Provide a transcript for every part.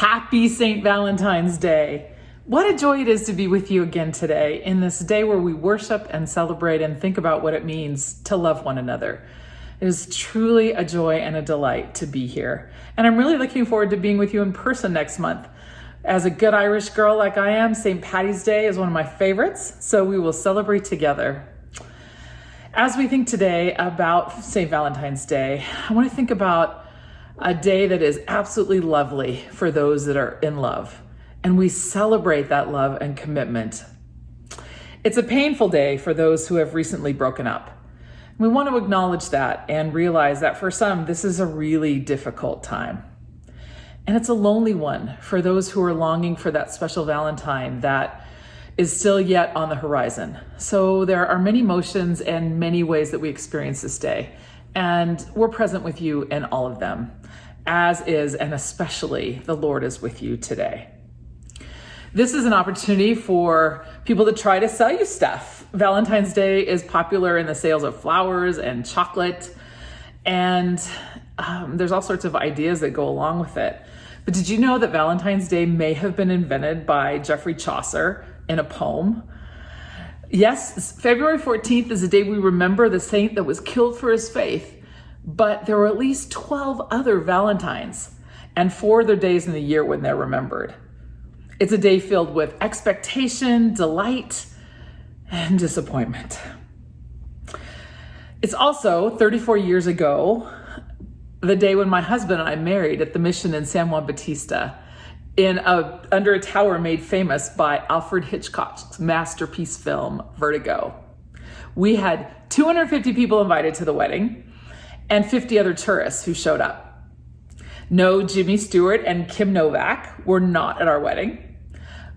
Happy St. Valentine's Day. What a joy it is to be with you again today in this day where we worship and celebrate and think about what it means to love one another. It is truly a joy and a delight to be here. And I'm really looking forward to being with you in person next month. As a good Irish girl like I am, St. Paddy's Day is one of my favorites, so we will celebrate together. As we think today about St. Valentine's Day, I want to think about a day that is absolutely lovely for those that are in love. And we celebrate that love and commitment. It's a painful day for those who have recently broken up. We want to acknowledge that and realize that for some, this is a really difficult time. And it's a lonely one for those who are longing for that special Valentine that is still yet on the horizon. So there are many emotions and many ways that we experience this day. And we're present with you in all of them, as is and especially the Lord is with you today. This is an opportunity for people to try to sell you stuff. Valentine's Day is popular in the sales of flowers and chocolate, and there's all sorts of ideas that go along with it. But did you know that Valentine's Day may have been invented by Geoffrey Chaucer in a poem? Yes, February 14th is the day we remember the saint that was killed for his faith, but there were at least 12 other Valentines and 4 other days in the year when they're remembered. It's a day filled with expectation, delight, and disappointment. It's also 34 years ago, the day when my husband and I married at the mission in San Juan Bautista, under a tower made famous by Alfred Hitchcock's masterpiece film, Vertigo. We had 250 people invited to the wedding and 50 other tourists who showed up. No, Jimmy Stewart and Kim Novak were not at our wedding,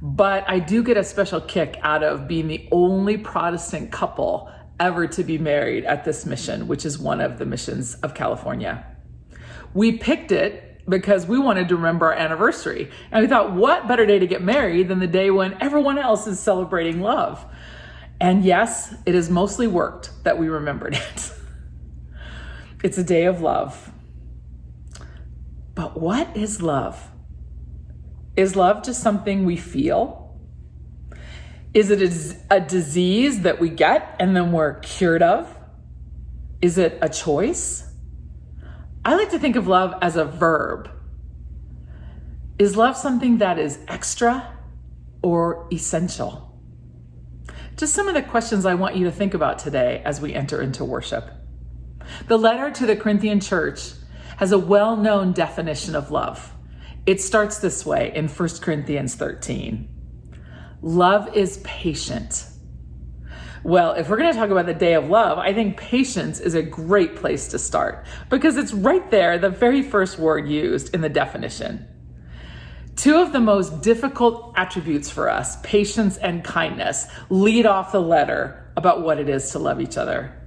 but I do get a special kick out of being the only Protestant couple ever to be married at this mission, which is one of the missions of California. We picked it because we wanted to remember our anniversary. And we thought, what better day to get married than the day when everyone else is celebrating love? And yes, it has mostly worked that we remembered it. It's a day of love. But what is love? Is love just something we feel? Is it a disease that we get and then we're cured of? Is it a choice? I like to think of love as a verb. Is love something that is extra or essential? Just some of the questions I want you to think about today as we enter into worship. The letter to the Corinthian church has a well-known definition of love. It starts this way in 1 Corinthians 13. Love is patient. Well, if we're going to talk about the day of love, I think patience is a great place to start because it's right there, the very first word used in the definition. 2 of the most difficult attributes for us, patience and kindness, lead off the letter about what it is to love each other.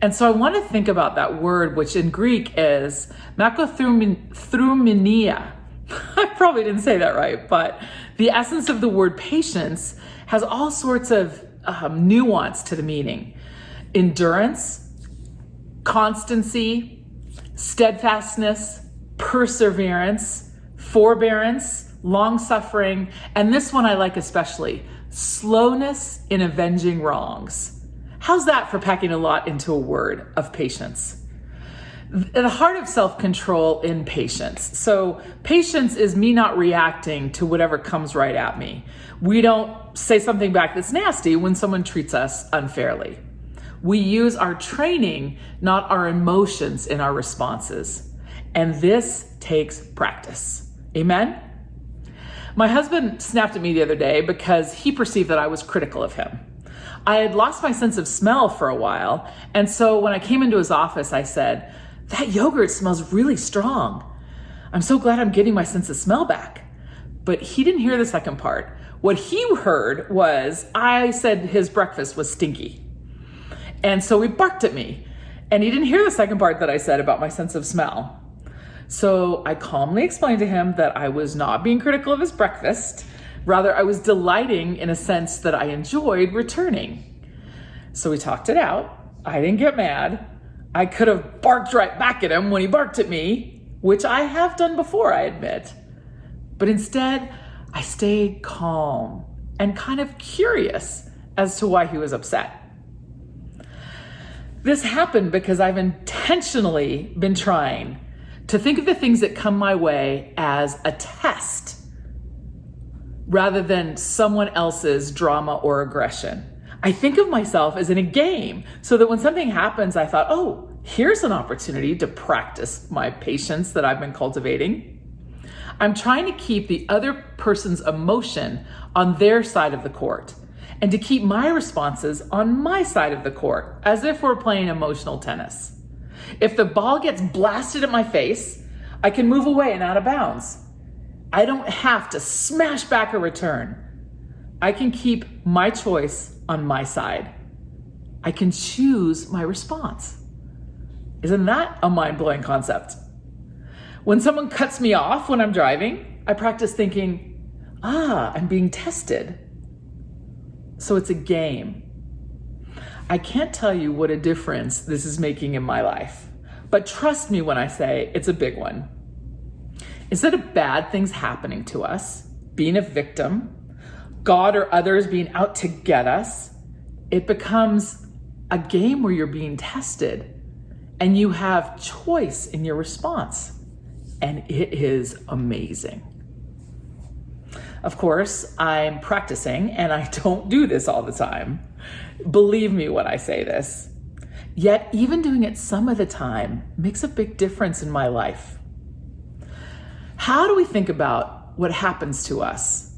And so I want to think about that word, which in Greek is makothrumenia. I probably didn't say that right, but the essence of the word patience has all sorts of nuance to the meaning. Endurance, constancy, steadfastness, perseverance, forbearance, long-suffering, and this one I like especially, slowness in avenging wrongs. How's that for packing a lot into a word of patience? The heart of self-control in patience. So patience is me not reacting to whatever comes right at me. We don't say something back that's nasty when someone treats us unfairly. We use our training, not our emotions in our responses. And this takes practice. Amen? My husband snapped at me the other day because he perceived that I was critical of him. I had lost my sense of smell for a while. And so when I came into his office, I said, "That yogurt smells really strong. I'm so glad I'm getting my sense of smell back." But he didn't hear the second part. What he heard was I said his breakfast was stinky. And so he barked at me. And he didn't hear the second part that I said about my sense of smell. So I calmly explained to him that I was not being critical of his breakfast. Rather, I was delighting in a sense that I enjoyed returning. So we talked it out. I didn't get mad. I could have barked right back at him when he barked at me, which I have done before, I admit. But instead, I stayed calm and kind of curious as to why he was upset. This happened because I've intentionally been trying to think of the things that come my way as a test rather than someone else's drama or aggression. I think of myself as in a game so that when something happens, I thought, oh, here's an opportunity to practice my patience that I've been cultivating. I'm trying to keep the other person's emotion on their side of the court and to keep my responses on my side of the court, as if we're playing emotional tennis. If the ball gets blasted at my face, I can move away and out of bounds. I don't have to smash back a return. I can keep my choice on my side. I can choose my response. Isn't that a mind-blowing concept? When someone cuts me off when I'm driving, I practice thinking, I'm being tested. So it's a game. I can't tell you what a difference this is making in my life, but trust me when I say it's a big one. Instead of bad things happening to us, being a victim, God or others being out to get us, it becomes a game where you're being tested and you have choice in your response. And it is amazing. Of course, I'm practicing and I don't do this all the time. Believe me when I say this. Yet even doing it some of the time makes a big difference in my life. How do we think about what happens to us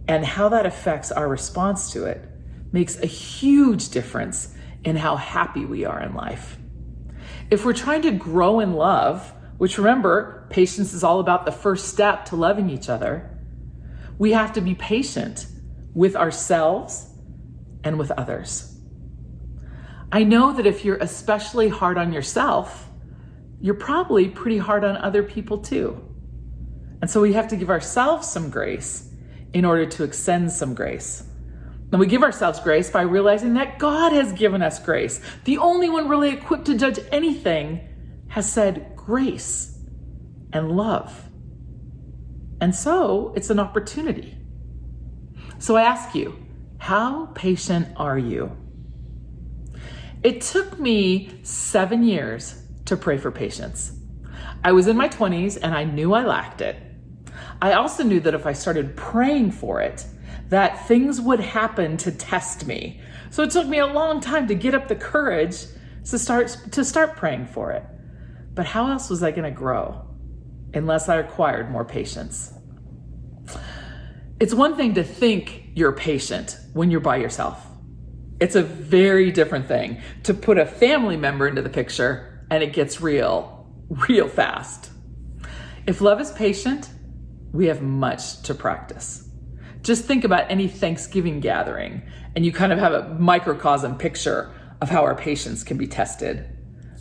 and how that affects our response to it makes a huge difference in how happy we are in life. If we're trying to grow in love, which remember, patience is all about the first step to loving each other, we have to be patient with ourselves and with others. I know that if you're especially hard on yourself, you're probably pretty hard on other people too. And so we have to give ourselves some grace in order to extend some grace. And we give ourselves grace by realizing that God has given us grace. The only one really equipped to judge anything has said grace and love. And so it's an opportunity. So I ask you, how patient are you? It took me 7 years to pray for patience. I was in my 20s and I knew I lacked it. I also knew that if I started praying for it, that things would happen to test me. So it took me a long time to get up the courage to start praying for it. But how else was I going to grow unless I acquired more patience? It's one thing to think you're patient when you're by yourself. It's a very different thing to put a family member into the picture and it gets real fast. If love is patient, we have much to practice. Just think about any Thanksgiving gathering and you kind of have a microcosm picture of how our patience can be tested,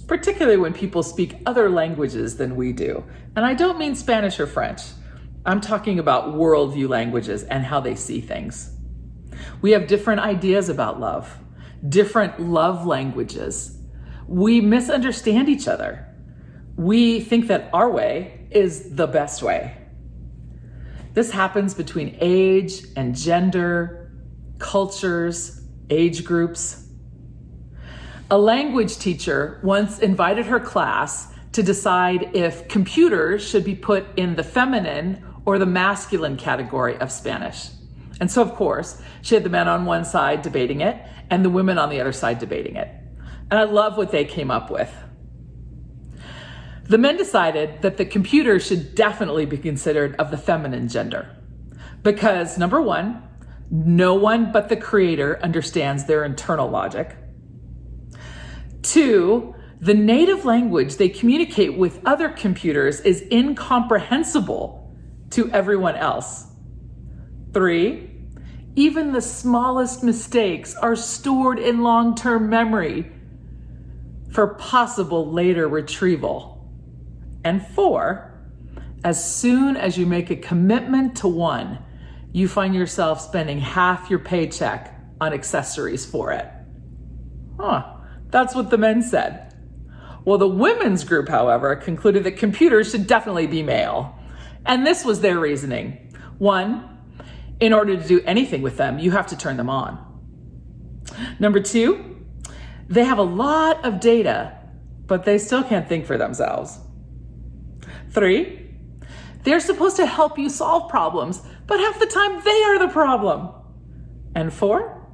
particularly when people speak other languages than we do. And I don't mean Spanish or French. I'm talking about worldview languages and how they see things. We have different ideas about love, different love languages. We misunderstand each other. We think that our way is the best way. This happens between age and gender, cultures, age groups. A language teacher once invited her class to decide if computers should be put in the feminine or the masculine category of Spanish. And so, of course, she had the men on one side debating it and the women on the other side debating it. And I love what they came up with. The men decided that the computer should definitely be considered of the feminine gender because, number one, no one but the creator understands their internal logic. 2, the native language they communicate with other computers is incomprehensible to everyone else. 3, even the smallest mistakes are stored in long-term memory for possible later retrieval. And 4, as soon as you make a commitment to one, you find yourself spending half your paycheck on accessories for it. That's what the men said. Well, the women's group, however, concluded that computers should definitely be male. And this was their reasoning. 1, in order to do anything with them, you have to turn them on. Number 2, they have a lot of data, but they still can't think for themselves. 3, they're supposed to help you solve problems, but half the time they are the problem. And 4,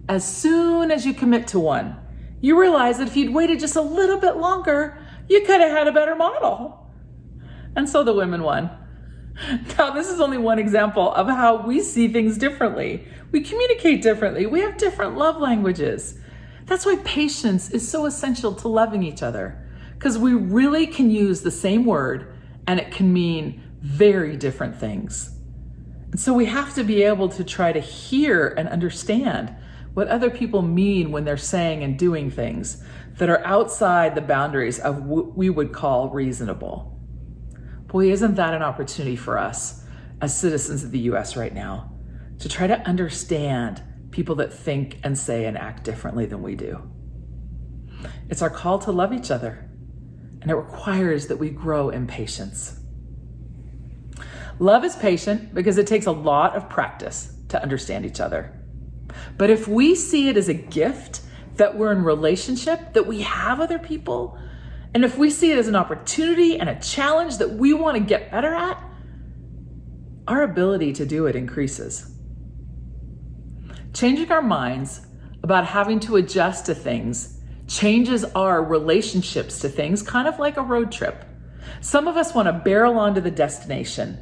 as soon as you commit to one, you realize that if you'd waited just a little bit longer, you could have had a better model. And so the women won. Now, this is only one example of how we see things differently. We communicate differently. We have different love languages. That's why patience is so essential to loving each other, because we really can use the same word and it can mean very different things. And so we have to be able to try to hear and understand what other people mean when they're saying and doing things that are outside the boundaries of what we would call reasonable. Boy, isn't that an opportunity for us as citizens of the US right now to try to understand people that think and say and act differently than we do. It's our call to love each other, and it requires that we grow in patience. Love is patient because it takes a lot of practice to understand each other. But if we see it as a gift that we're in relationship, that we have other people, and if we see it as an opportunity and a challenge that we want to get better at, our ability to do it increases. Changing our minds about having to adjust to things changes our relationships to things, kind of like a road trip. Some of us want to barrel onto the destination.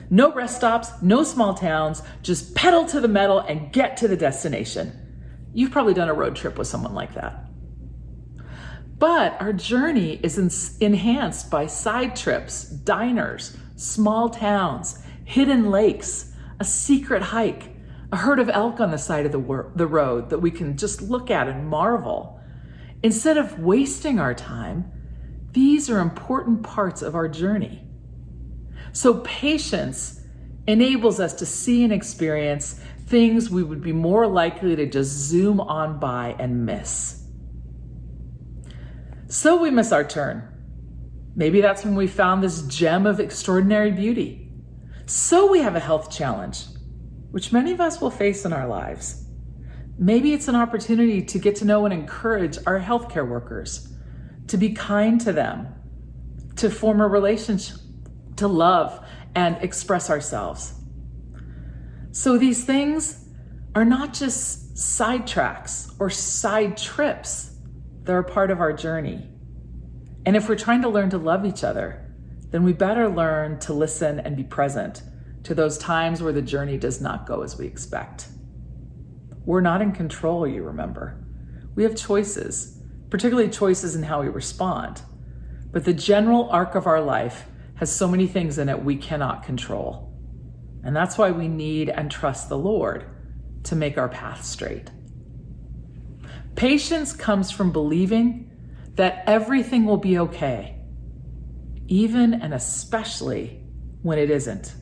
No rest stops, no small towns, just pedal to the metal and get to the destination. You've probably done a road trip with someone like that. But our journey is enhanced by side trips, diners, small towns, hidden lakes, a secret hike, a herd of elk on the side of the road that we can just look at and marvel. Instead of wasting our time, these are important parts of our journey. So patience enables us to see and experience things we would be more likely to just zoom on by and miss. So we miss our turn. Maybe that's when we found this gem of extraordinary beauty. So we have a health challenge, which many of us will face in our lives. Maybe it's an opportunity to get to know and encourage our healthcare workers, to be kind to them, to form a relationship, to love and express ourselves. So these things are not just sidetracks or side trips. They're a part of our journey. And if we're trying to learn to love each other, then we better learn to listen and be present to those times where the journey does not go as we expect. We're not in control, you remember. We have choices, particularly choices in how we respond. But the general arc of our life has so many things in it we cannot control. And that's why we need and trust the Lord to make our path straight. Patience comes from believing that everything will be okay, even and especially when it isn't.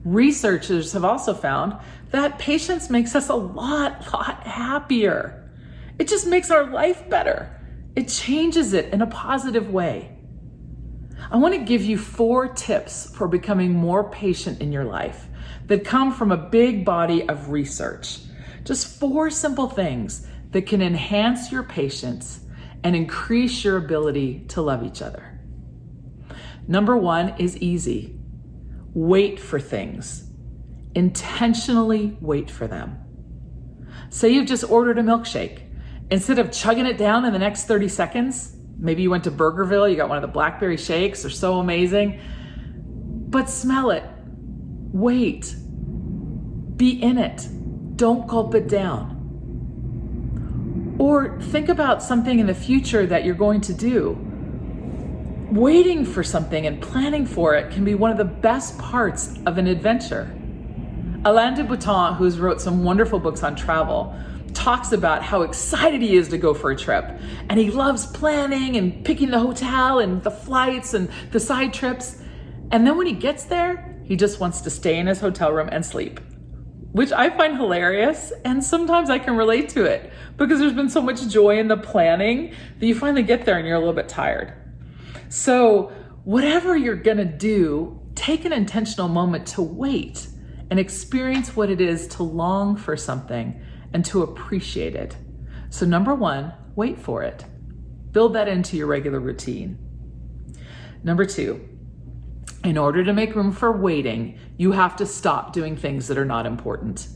Researchers have also found that patience makes us a lot happier. It just makes our life better. It changes it in a positive way. I want to give you 4 tips for becoming more patient in your life that come from a big body of research. Just 4 simple things that can enhance your patience and increase your ability to love each other. Number 1 is easy. Wait for things. Intentionally wait for them. Say you've just ordered a milkshake. Instead of chugging it down in the next 30 seconds, maybe you went to Burgerville, you got one of the blackberry shakes, they're so amazing, but smell it. Wait. Be in it. Don't gulp it down. Or think about something in the future that you're going to do. Waiting for something and planning for it can be one of the best parts of an adventure. Alain de Botton, who's wrote some wonderful books on travel, talks about how excited he is to go for a trip. And he loves planning and picking the hotel and the flights and the side trips. And then when he gets there, he just wants to stay in his hotel room and sleep, which I find hilarious. And sometimes I can relate to it because there's been so much joy in the planning that you finally get there and you're a little bit tired. So whatever you're gonna do, take an intentional moment to wait and experience what it is to long for something and to appreciate it. So number one, wait for it. Build that into your regular routine. Number two, in order to make room for waiting, you have to stop doing things that are not important.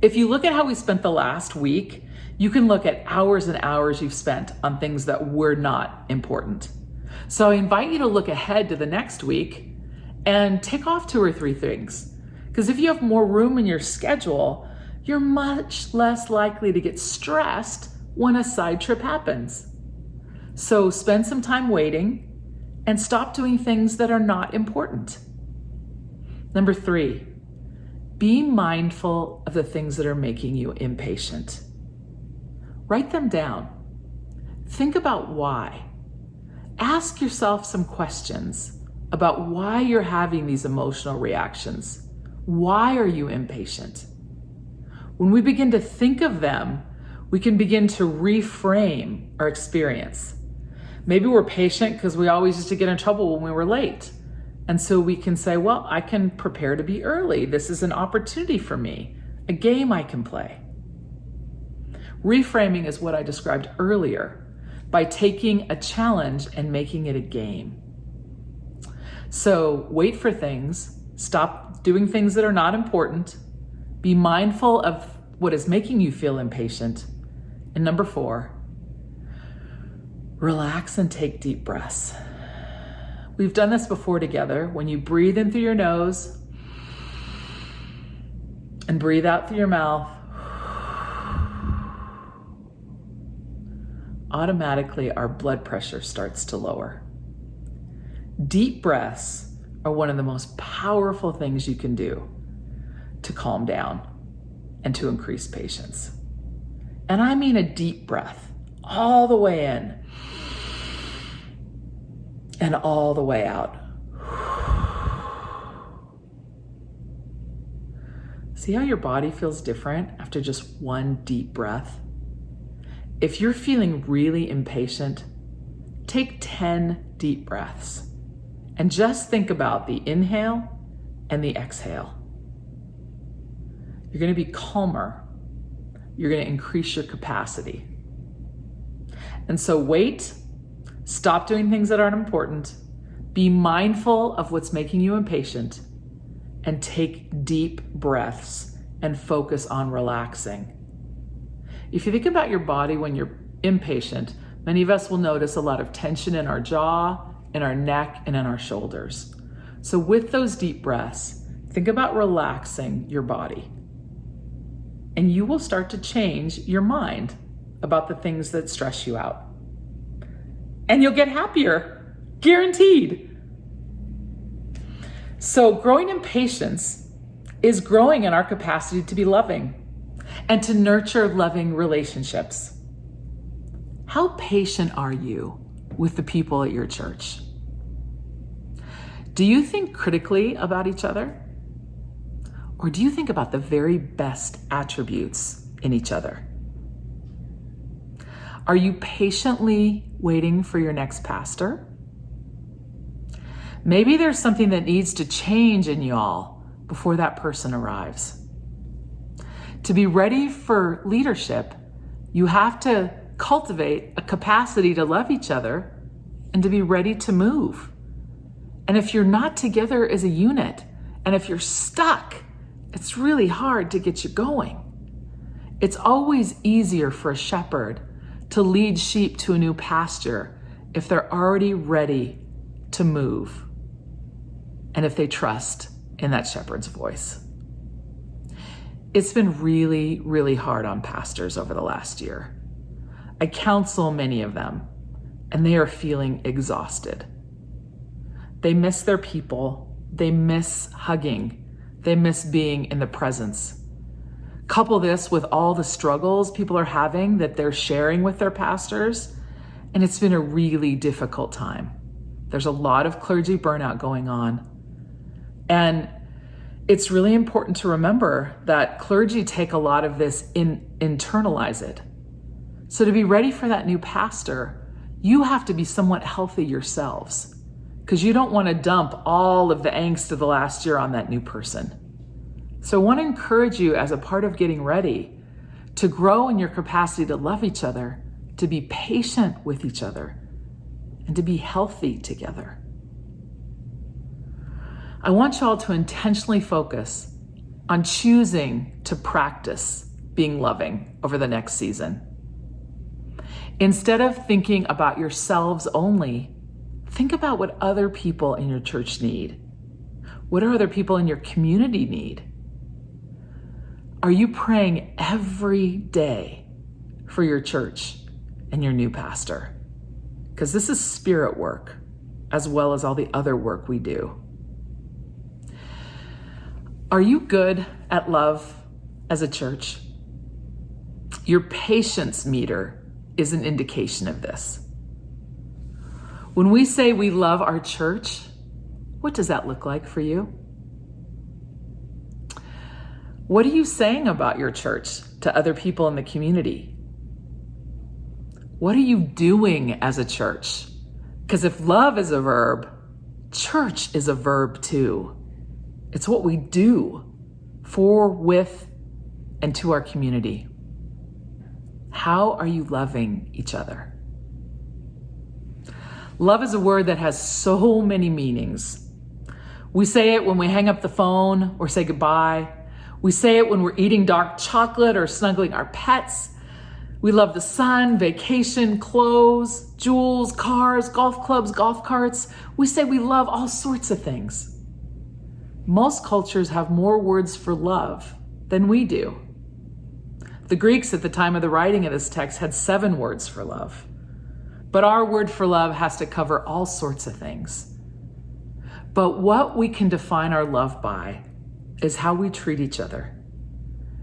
If you look at how we spent the last week, you can look at hours and hours you've spent on things that were not important. So I invite you to look ahead to the next week and take off 2 or 3 things. Because if you have more room in your schedule, you're much less likely to get stressed when a side trip happens. So spend some time waiting and stop doing things that are not important. Number 3, be mindful of the things that are making you impatient. Write them down. Think about why. Ask yourself some questions about why you're having these emotional reactions. Why are you impatient? When we begin to think of them, we can begin to reframe our experience. Maybe we're patient because we always used to get in trouble when we were late. And so we can say, well, I can prepare to be early. This is an opportunity for me, a game I can play. Reframing is what I described earlier, by taking a challenge and making it a game. So wait for things, stop doing things that are not important, be mindful of what is making you feel impatient. And number 4, relax and take deep breaths. We've done this before together. When you breathe in through your nose and breathe out through your mouth, automatically our blood pressure starts to lower. Deep breaths are one of the most powerful things you can do to calm down and to increase patience. And I mean a deep breath all the way in and all the way out. See how your body feels different after just one deep breath? If you're feeling really impatient, take 10 deep breaths and just think about the inhale and the exhale. You're going to be calmer. You're going to increase your capacity. And so wait, stop doing things that aren't important, be mindful of what's making you impatient, and take deep breaths and focus on relaxing. If you think about your body when you're impatient, many of us will notice a lot of tension in our jaw, in our neck, and in our shoulders. So with those deep breaths, think about relaxing your body. And you will start to change your mind about the things that stress you out. And you'll get happier, guaranteed. So growing in patience is growing in our capacity to be loving and to nurture loving relationships. How patient are you with the people at your church? Do you think critically about each other? Or do you think about the very best attributes in each other? Are you patiently waiting for your next pastor? Maybe there's something that needs to change in y'all before that person arrives. To be ready for leadership, you have to cultivate a capacity to love each other and to be ready to move. And if you're not together as a unit, and if you're stuck, it's really hard to get you going. It's always easier for a shepherd to lead sheep to a new pasture if they're already ready to move and if they trust in that shepherd's voice. It's been really, really hard on pastors over the last year. I counsel many of them, and they are feeling exhausted. They miss their people. They miss hugging. They miss being in the presence. Couple this with all the struggles people are having that they're sharing with their pastors, and it's been a really difficult time. There's a lot of clergy burnout going on. And it's really important to remember that clergy take a lot of this internalize it. So to be ready for that new pastor, you have to be somewhat healthy yourselves. because you don't want to dump all of the angst of the last year on that new person. So I want to encourage you, as a part of getting ready, to grow in your capacity to love each other, to be patient with each other, and to be healthy together. I want y'all to intentionally focus on choosing to practice being loving over the next season. Instead of thinking about yourselves only, think about what other people in your church need. What do other people in your community need? Are you praying every day for your church and your new pastor? Because this is spirit work, as well as all the other work we do. Are you good at love as a church? Your patience meter is an indication of this. When we say we love our church, what does that look like for you? What are you saying about your church to other people in the community? What are you doing as a church? Because if love is a verb, church is a verb too. It's what we do for, with, and to our community. How are you loving each other? Love is a word that has so many meanings. We say it when we hang up the phone or say goodbye. We say it when we're eating dark chocolate or snuggling our pets. We love the sun, vacation, clothes, jewels, cars, golf clubs, golf carts. We say we love all sorts of things. Most cultures have more words for love than we do. The Greeks at the time of the writing of this text had 7 words for love. But our word for love has to cover all sorts of things. But what we can define our love by is how we treat each other.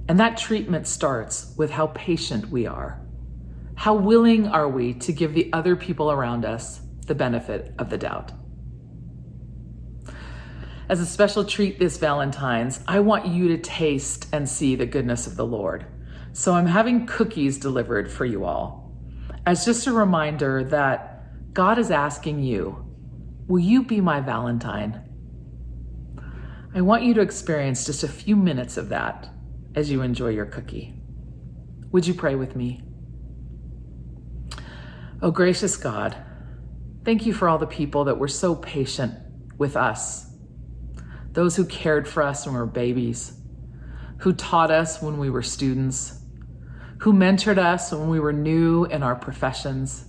And that treatment starts with how patient we are. How willing are we to give the other people around us the benefit of the doubt? As a special treat this Valentine's, I want you to taste and see the goodness of the Lord. So I'm having cookies delivered for you all, as just a reminder that God is asking you, will you be my Valentine? I want you to experience just a few minutes of that as you enjoy your cookie. Would you pray with me? Oh, gracious God, thank you for all the people that were so patient with us. Those who cared for us when we were babies, who taught us when we were students, who mentored us when we were new in our professions,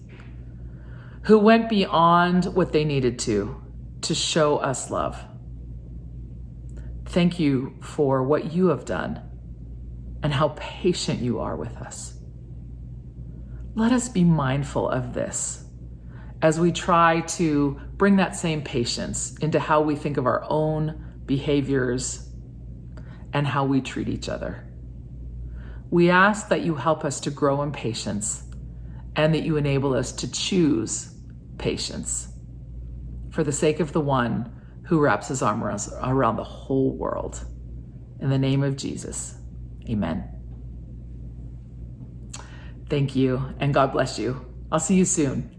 who went beyond what they needed to show us love. Thank you for what you have done and how patient you are with us. Let us be mindful of this as we try to bring that same patience into how we think of our own behaviors and how we treat each other. We ask that you help us to grow in patience and that you enable us to choose patience for the sake of the one who wraps his arm around the whole world. In the name of Jesus, amen. Thank you, and God bless you. I'll see you soon.